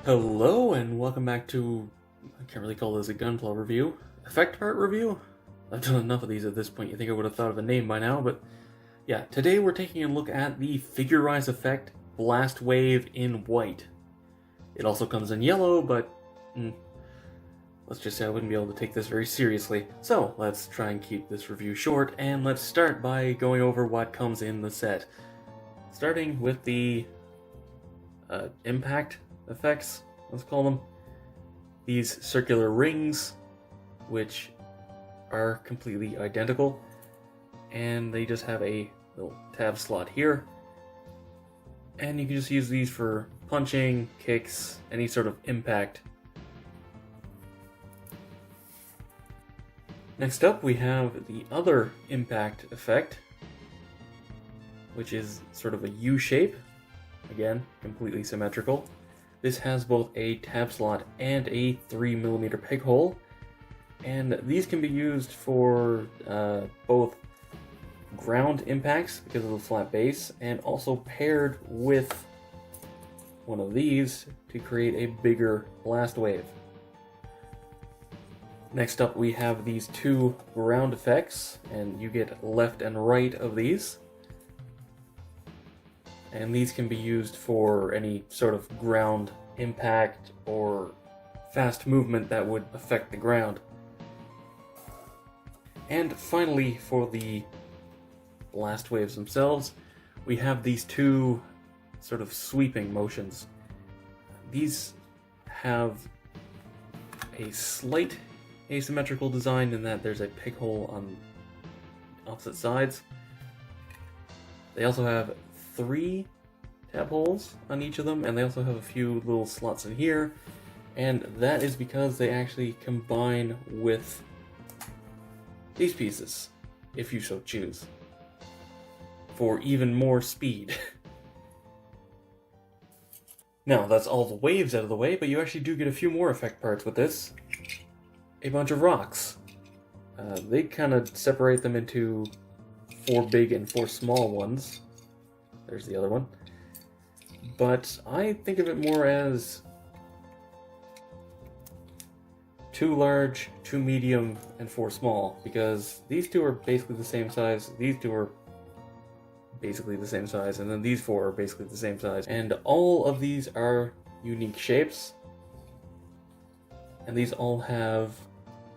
Hello and welcome back to, I can't really call this a gunpla review, effect part review? I've done enough of these at this point, you think I would have thought of a name by now, but yeah, today we're taking a look at the Figure Rise effect Blast Wave in white. It also comes in yellow, but let's just say I wouldn't be able to take this very seriously. So let's try and keep this review short, and let's start by going over what comes in the set. Starting with the impact effects, let's call them. These circular rings, which are completely identical, and they just have a little tab slot here, and you can just use these for punching, kicks, any sort of impact. Next up we have the other impact effect, which is sort of a U shape, again completely symmetrical. This has both a tab slot and a 3mm peg hole, and these can be used for both ground impacts because of the flat base, and also paired with one of these to create a bigger blast wave. Next up we have these two ground effects, and you get left and right of these. And these can be used for any sort of ground impact or fast movement that would affect the ground. And finally, for the blast waves themselves, we have these two sort of sweeping motions. These have a slight asymmetrical design in that there's a peg hole on opposite sides. They also have 3 tab holes on each of them, and they also have a few little slots in here, and that is because they actually combine with these pieces, if you so choose, for even more speed. Now, that's all the waves out of the way, but you actually do get a few more effect parts with this. A bunch of rocks. They kind of separate them into 4 big and 4 small ones. There's the other one. But I think of it more as 2 large, 2 medium, and 4 small, because these 2 are basically the same size, these 2 are basically the same size, and then these 4 are basically the same size. And all of these are unique shapes, and these all have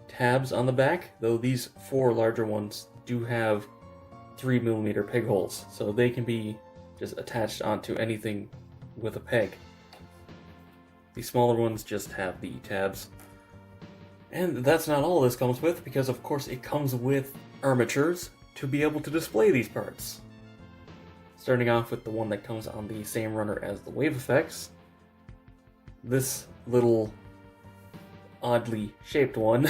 tabs on the back, though these 4 larger ones do have 3mm peg holes, so they can be just attached onto anything with a peg. The smaller ones just have the tabs. And that's not all this comes with, because of course it comes with armatures to be able to display these parts. Starting off with the one that comes on the same runner as the wave effects. This little oddly shaped one,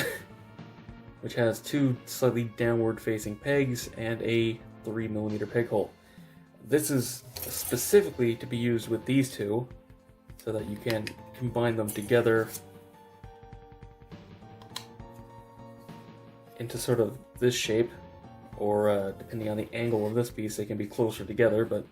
which has 2 slightly downward facing pegs and a 3mm peg hole. This is specifically to be used with these 2, so that you can combine them together into sort of this shape, or depending on the angle of this piece, they can be closer together, but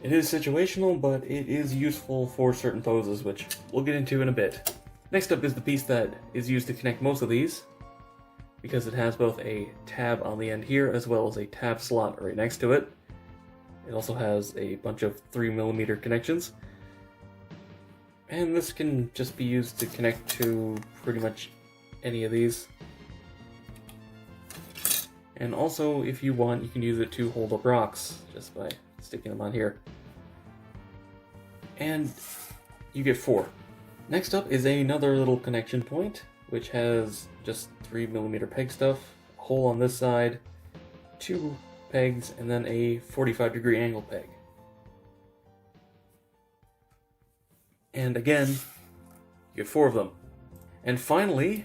it is situational, but it is useful for certain poses, which we'll get into in a bit. Next up is the piece that is used to connect most of these, because it has both a tab on the end here as well as a tab slot right next to it. It also has a bunch of 3mm connections, and this can just be used to connect to pretty much any of these. And also, if you want, you can use it to hold up rocks just by sticking them on here. And you get 4. Next up is another little connection point, which has just 3mm peg stuff, a hole on this side, 2 pegs, and then a 45-degree angle peg. And again, you get 4 of them. And finally,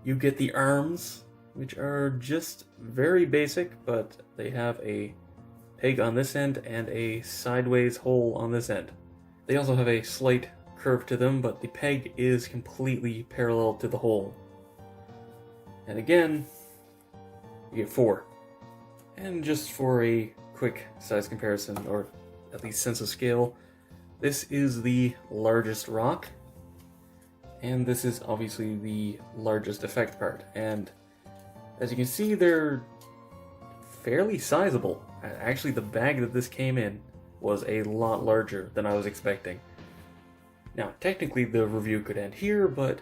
you get the arms, which are just very basic, but they have a peg on this end and a sideways hole on this end. They also have a slight curve to them, but the peg is completely parallel to the hole. And again, you get 4. And just for a quick size comparison, or at least sense of scale, This is the largest rock, and this is obviously the largest effect part. And as you can see, they're fairly sizable. Actually, the bag that this came in was a lot larger than I was expecting. Now, technically the review could end here, but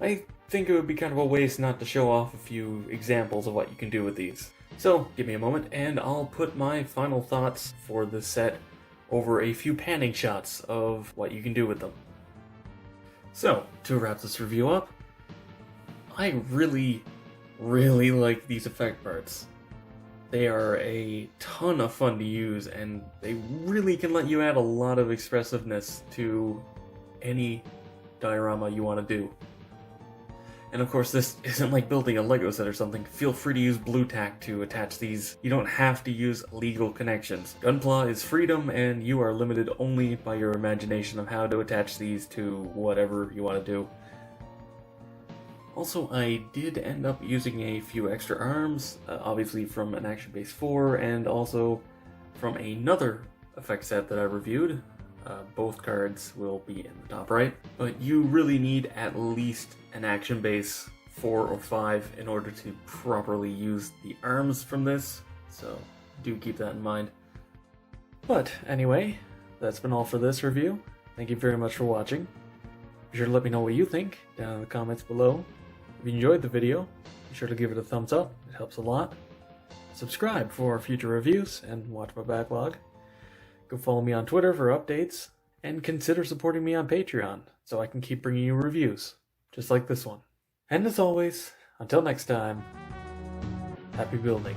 I think it would be kind of a waste not to show off a few examples of what you can do with these. So, give me a moment and I'll put my final thoughts for this set over a few panning shots of what you can do with them. So, to wrap this review up, I really like these effect parts. They are a ton of fun to use, and they really can let you add a lot of expressiveness to any diorama you want to do. And of course, this isn't like building a Lego set or something. Feel free to use blue tack to attach these. You don't have to use legal connections. Gunpla is freedom, and you are limited only by your imagination of how to attach these to whatever you want to do. Also, I did end up using a few extra arms, obviously from an Action Base 4, and also from another effect set that I reviewed. Both cards will be in the top right, but you really need at least an Action Base 4 or 5 in order to properly use the arms from this, so do keep that in mind. But anyway, that's been all for this review. Thank you very much for watching. Be sure to let me know what you think down in the comments below. If you enjoyed the video, be sure to give it a thumbs up, it helps a lot. Subscribe for future reviews and watch my backlog. Go follow me on Twitter for updates, and consider supporting me on Patreon so I can keep bringing you reviews, just like this one. And as always, until next time, happy building.